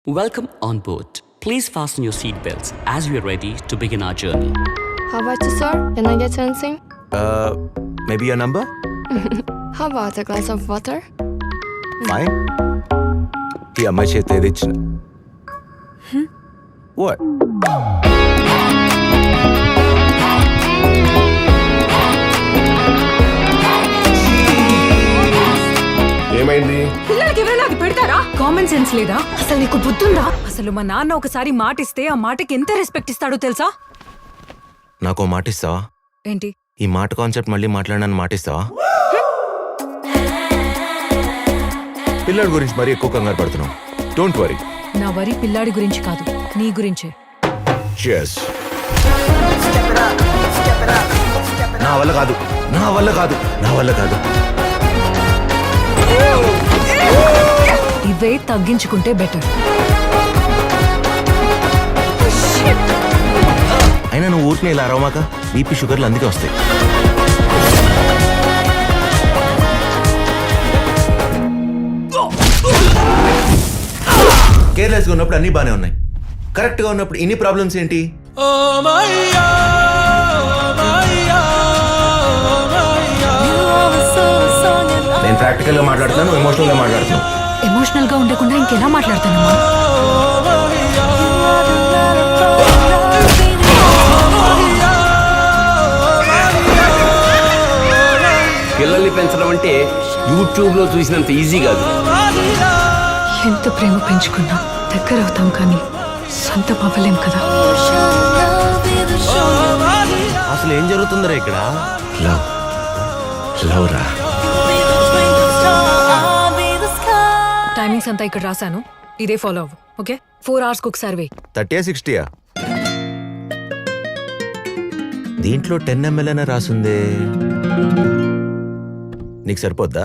Welcome on board. Please fasten your seatbelts as we are ready to begin our journey. How about you, sir? Can I get anything? Maybe your number? How about a glass of water? Fine. ఈ అమ్మాయి చేతి ఏది ఇచ్చిన what ఏమైంది? పిల్లలకి ఎవరైనా అది పెడతారా? కామన్ సెన్స్ లేదా? అసలు నీకు బుద్ధుందా? అసలు మా నాన్న ఒకసారి మాట ఇస్తే ఆ మాటకి ఎంత రెస్పెక్ట్ ఇస్తాడో తెలుసా? నాకు మాట ఇస్తావా? ఏంటి ఈ మాట కాన్సెప్ట్ మళ్ళీ మాట్లాడనని మాట ఇస్తావా? పిల్లడి గురించి మరీ ఎక్కువ కంగారు పడుతున్నావు. Don't worry. నా వరి పిల్లాడి గురించి కాదు, నీ గురించే. Cheers. నా వల్ల కాదు, నా వల్ల కాదు, నా వల్ల కాదు. ఇవే తగ్గించుకుంటే బెటర్. అయినా నువ్వు ఊరికే ఇలా అరవమాక, బీపీ షుగర్లు అందుకే వస్తాయి. కేర్లెస్గా ఉన్నప్పుడు అన్నీ బాగానే ఉన్నాయి, కరెక్ట్గా ఉన్నప్పుడు ఇన్ని ప్రాబ్లమ్స్ ఏంటి? నేను ప్రాక్టికల్గా మాట్లాడుతున్నాను, ఎమోషనల్గా మాట్లాడుతున్నాను. ఎమోషనల్ గా ఉండకుండా ఇంకెలా మాట్లాడతానమ్మా? పిల్లల్ని పెంచడం అంటే యూట్యూబ్ లో చూసినంత ఈజీ కాదు. ఎంత ప్రేమ పెంచుకున్నా దగ్గర అవుతాం కానీ సొంతం అవ్వలేం కదా. అసలు ఏం జరుగుతుందిరా ఇక్కడ? లవ్ లవ్ రా. టైమింగ్స్ అంతా ఇక్కడ రాశాను, ఇదే ఫాలో అవ్వు. ఓకే, 4 hours ఒకసారి వేయి. 30 60 దీంట్లో 10 ml అనే రాసుందే. నీకు సరిపోద్దా?